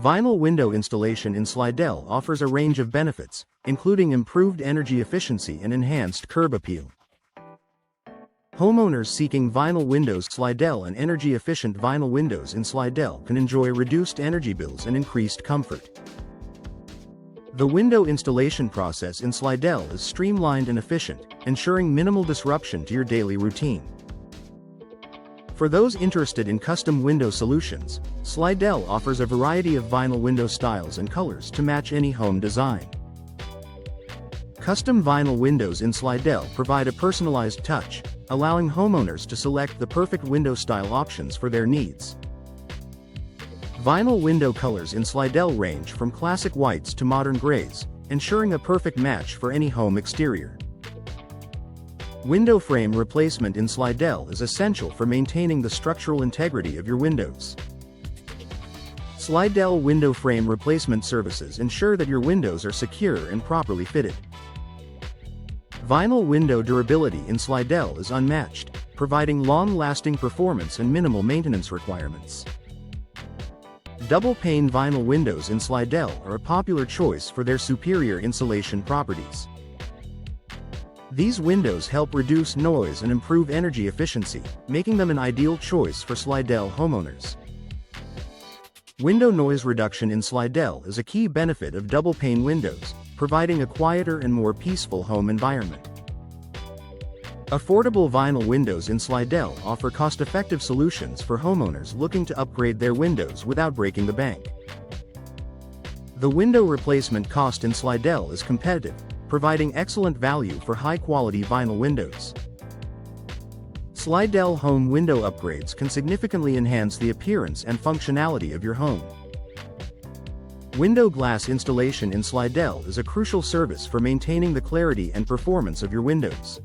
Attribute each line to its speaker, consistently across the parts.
Speaker 1: Vinyl window installation in Slidell offers a range of benefits, including improved energy efficiency and enhanced curb appeal. Homeowners seeking vinyl windows. Slidell and energy-efficient vinyl windows in Slidell can enjoy reduced energy bills and increased comfort. The window installation process in Slidell is streamlined and efficient, ensuring minimal disruption to your daily routine. For those interested in custom window solutions, Slidell offers a variety of vinyl window styles and colors to match any home design. Custom vinyl windows in Slidell provide a personalized touch, allowing homeowners to select the perfect window style options for their needs. Vinyl window colors in Slidell range from classic whites to modern grays, ensuring a perfect match for any home exterior. Window frame replacement in Slidell is essential for maintaining the structural integrity of your windows. Slidell window frame replacement services ensure that your windows are secure and properly fitted. Vinyl window durability in Slidell is unmatched, providing long-lasting performance and minimal maintenance requirements. Double-pane vinyl windows in Slidell are a popular choice for their superior insulation properties. These windows help reduce noise and improve energy efficiency, making them an ideal choice for Slidell homeowners. Window noise reduction in Slidell is a key benefit of double-pane windows, providing a quieter and more peaceful home environment. Affordable vinyl windows in Slidell offer cost-effective solutions for homeowners looking to upgrade their windows without breaking the bank. The window replacement cost in Slidell is competitive, providing excellent value for high-quality vinyl windows. Slidell home window upgrades can significantly enhance the appearance and functionality of your home. Window glass installation in Slidell is a crucial service for maintaining the clarity and performance of your windows.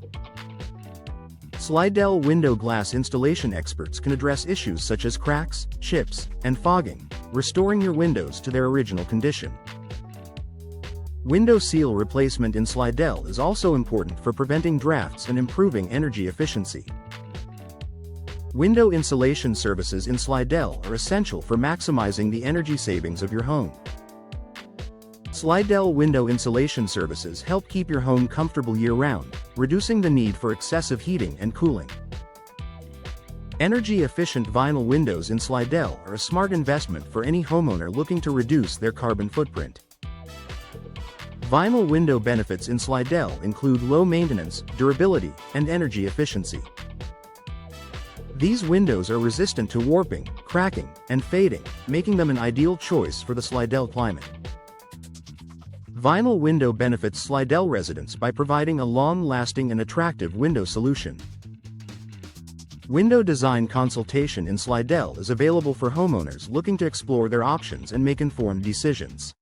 Speaker 1: Slidell window glass installation experts can address issues such as cracks, chips, and fogging, restoring your windows to their original condition. Window seal replacement in Slidell is also important for preventing drafts and improving energy efficiency. Window insulation services in Slidell are essential for maximizing the energy savings of your home. Slidell window insulation services help keep your home comfortable year-round, reducing the need for excessive heating and cooling. Energy-efficient vinyl windows in Slidell are a smart investment for any homeowner looking to reduce their carbon footprint. Vinyl window benefits in Slidell include low maintenance, durability, and energy efficiency. These windows are resistant to warping, cracking, and fading, making them an ideal choice for the Slidell climate. Vinyl window benefits Slidell residents by providing a long-lasting and attractive window solution. Window design consultation in Slidell is available for homeowners looking to explore their options and make informed decisions.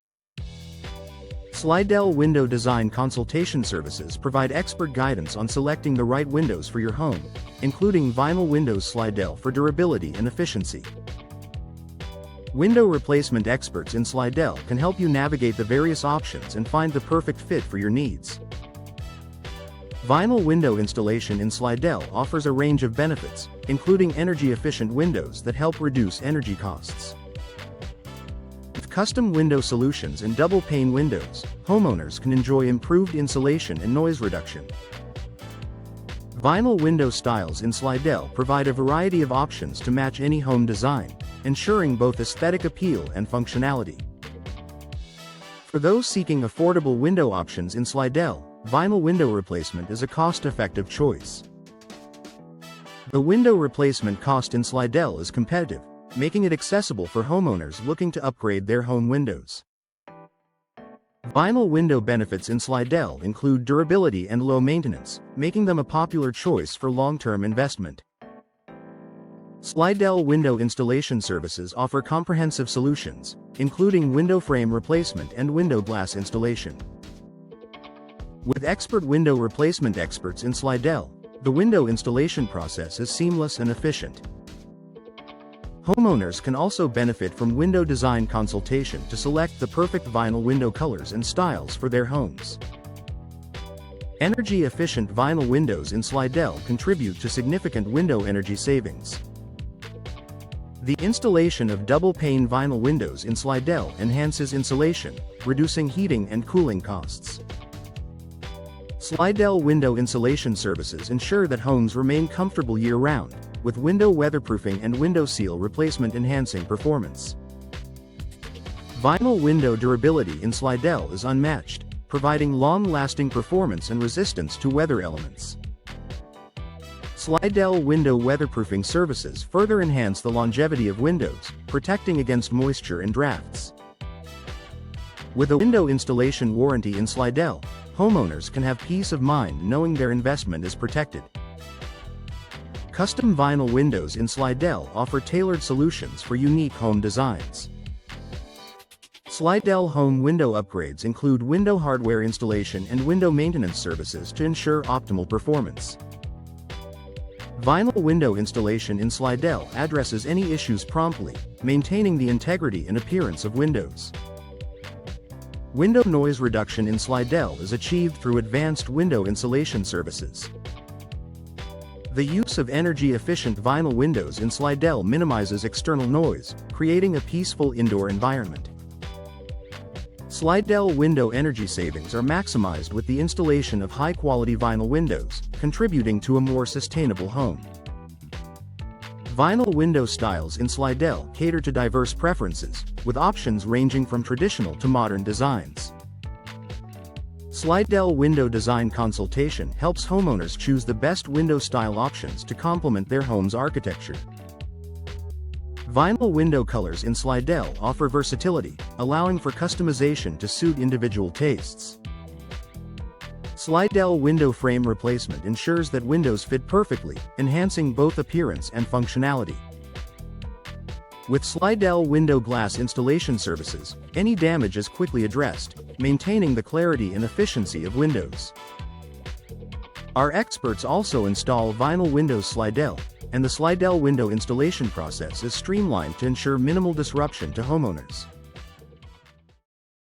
Speaker 1: Slidell window design consultation services provide expert guidance on selecting the right windows for your home, including vinyl windows. Slidell for durability and efficiency. Window replacement experts in Slidell can help you navigate the various options and find the perfect fit for your needs. Vinyl window installation in Slidell offers a range of benefits, including energy-efficient windows that help reduce energy costs. With custom window solutions and double-pane windows, homeowners can enjoy improved insulation and noise reduction. Vinyl window styles in Slidell provide a variety of options to match any home design, ensuring both aesthetic appeal and functionality. For those seeking affordable window options in Slidell, vinyl window replacement is a cost-effective choice. The window replacement cost in Slidell is competitive, making it accessible for homeowners looking to upgrade their home windows. Vinyl window benefits in Slidell include durability and low maintenance, making them a popular choice for long-term investment. Slidell window installation services offer comprehensive solutions, including window frame replacement and window glass installation. With expert window replacement experts in Slidell, the window installation process is seamless and efficient. Homeowners can also benefit from window design consultation to select the perfect vinyl window colors and styles for their homes. Energy-efficient vinyl windows in Slidell contribute to significant window energy savings. The installation of double-pane vinyl windows in Slidell enhances insulation, reducing heating and cooling costs. Slidell window insulation services ensure that homes remain comfortable year-round, with window weatherproofing and window seal replacement enhancing performance. Vinyl window durability in Slidell is unmatched, providing long-lasting performance and resistance to weather elements. Slidell window weatherproofing services further enhance the longevity of windows, protecting against moisture and drafts. With a window installation warranty in Slidell, homeowners can have peace of mind knowing their investment is protected. Custom vinyl windows in Slidell offer tailored solutions for unique home designs. Slidell home window upgrades include window hardware installation and window maintenance services to ensure optimal performance. Vinyl window installation in Slidell addresses any issues promptly, maintaining the integrity and appearance of windows. Window noise reduction in Slidell is achieved through advanced window insulation services. The use of energy-efficient vinyl windows in Slidell minimizes external noise, creating a peaceful indoor environment. Slidell window energy savings are maximized with the installation of high-quality vinyl windows, contributing to a more sustainable home. Vinyl window styles in Slidell cater to diverse preferences, with options ranging from traditional to modern designs. Slidell Window Design Consultation helps homeowners choose the best window style options to complement their home's architecture. Vinyl window colors in Slidell offer versatility, allowing for customization to suit individual tastes. Slidell window frame replacement ensures that windows fit perfectly, enhancing both appearance and functionality. With Slidell window glass installation services, any damage is quickly addressed, maintaining the clarity and efficiency of windows. Our experts also install vinyl windows Slidell, and the Slidell window installation process is streamlined to ensure minimal disruption to homeowners.